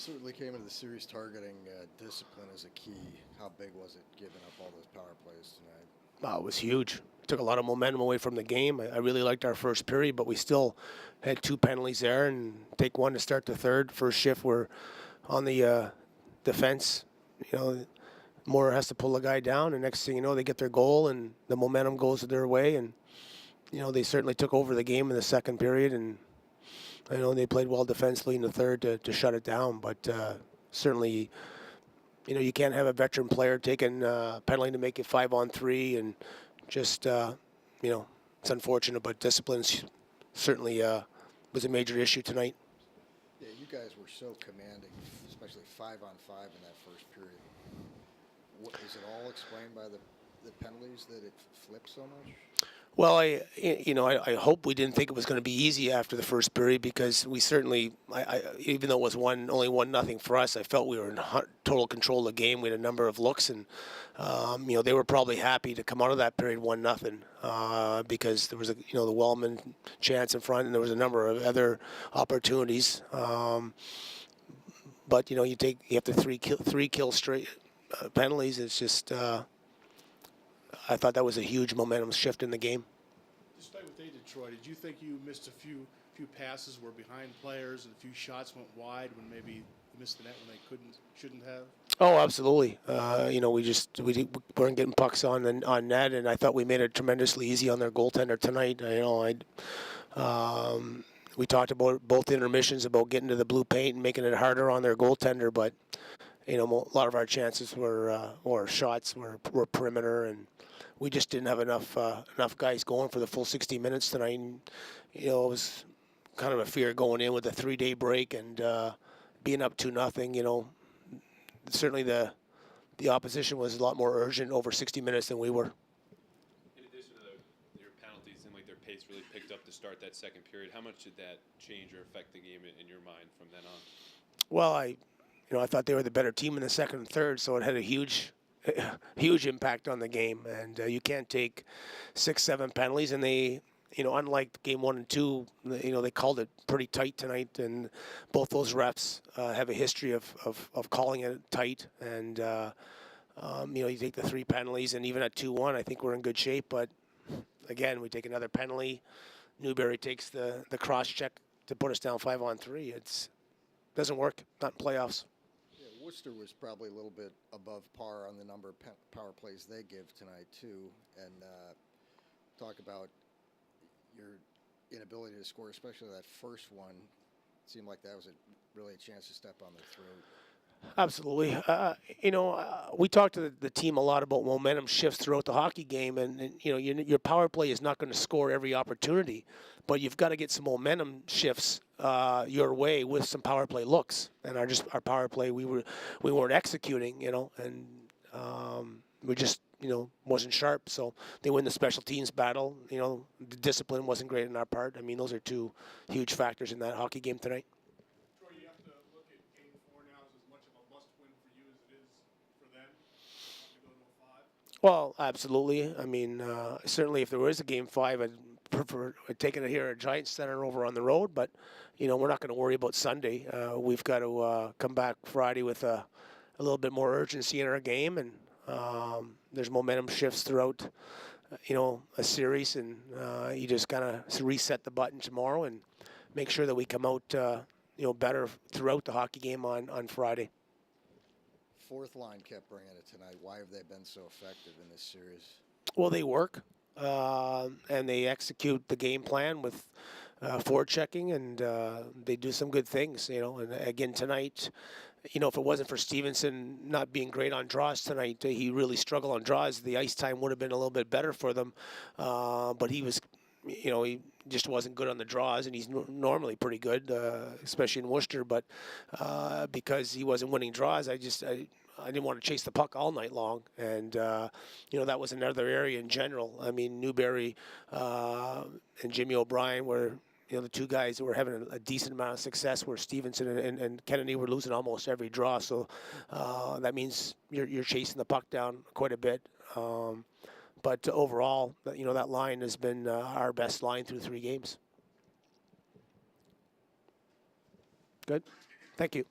Certainly came into the series targeting discipline as a key. How big was it giving up all those power plays tonight? Oh, it was huge. Took a lot of momentum away from the game. I really liked our first period, but we still had 2 penalties there and take one to start the third. First shift, we're on the defense. Moore has to pull the guy down, and next thing you know, they get their goal, and the momentum goes their way. And they certainly took over the game in the second period, and I know they played well defensively in the third to shut it down. But certainly, you can't have a veteran player taking penalty to make it 5-on-3, and just it's unfortunate. But discipline certainly was a major issue tonight. Yeah, you guys were so commanding, especially 5-on-5 in that first period. Is it all explained by the penalties that it flipped so much? Well, I hope we didn't think it was going to be easy after the first period, because we certainly, even though it was only 1-0 for us, I felt we were in total control of the game. We had a number of looks, and they were probably happy to come out of that period 1-0 because there was the Wellman chance in front, and there was a number of other opportunities. But you have to three kill straight penalties. It's just. I thought that was a huge momentum shift in the game. Despite what they did, Troy, did you think you missed a few passes were behind players and a few shots went wide when maybe you missed the net when they shouldn't have? Oh, absolutely. We weren't getting pucks on net, and I thought we made it tremendously easy on their goaltender tonight. We talked about both intermissions about getting to the blue paint and making it harder on their goaltender, but a lot of our chances or shots were perimeter, and we just didn't have enough guys going for the full 60 minutes tonight. And, it was kind of a fear going in with a 3-day break and being up 2-0. Certainly the opposition was a lot more urgent over 60 minutes than we were. In addition to your penalties, seemed like their pace really picked up to start that second period. How much did that change or affect the game in your mind from then on? Well, I thought they were the better team in the second and third, so it had a huge impact on the game. And you can't take 6-7 penalties, and they, unlike game 1 and 2, they called it pretty tight tonight. And both those refs have a history of calling it tight. And you take the 3 penalties, and even at 2-1, I think we're in good shape. But again, we take another penalty. Newberry takes the cross check to put us down 5-on-3. It doesn't work. Not in playoffs. Worcester was probably a little bit above par on the number of power plays they give tonight, too. And talk about your inability to score, especially that first one. It seemed like that was really a chance to step on their throat. Absolutely. We talked to the team a lot about momentum shifts throughout the hockey game, and your power play is not going to score every opportunity, but you've got to get some momentum shifts your way with some power play looks. And our power play, we weren't executing, and we just wasn't sharp. So they win the special teams battle. The discipline wasn't great on our part. I mean, those are 2 huge factors in that hockey game tonight. Well, absolutely. I mean, certainly if there was a Game 5, I'd prefer taking it here at Giants Center over on the road. But, we're not going to worry about Sunday. We've got to come back Friday with a little bit more urgency in our game. And there's momentum shifts throughout, a series. And you just kind of reset the button tomorrow and make sure that we come out, better throughout the hockey game on Friday. Fourth line kept bringing it tonight. Why have they been so effective in this series? Well, they work, and they execute the game plan with forechecking, and they do some good things, And again, tonight, if it wasn't for Stevenson not being great on draws tonight, he really struggled on draws. The ice time would have been a little bit better for them, but he was, he just wasn't good on the draws, and he's normally pretty good, especially in Worcester. But because he wasn't winning draws, I didn't want to chase the puck all night long, and that was another area in general. I mean, Newberry and Jimmy O'Brien were the 2 guys that were having a decent amount of success, where Stevenson and Kennedy were losing almost every draw. So that means you're chasing the puck down quite a bit. But overall, that line has been our best line through 3 games. Good. Thank you.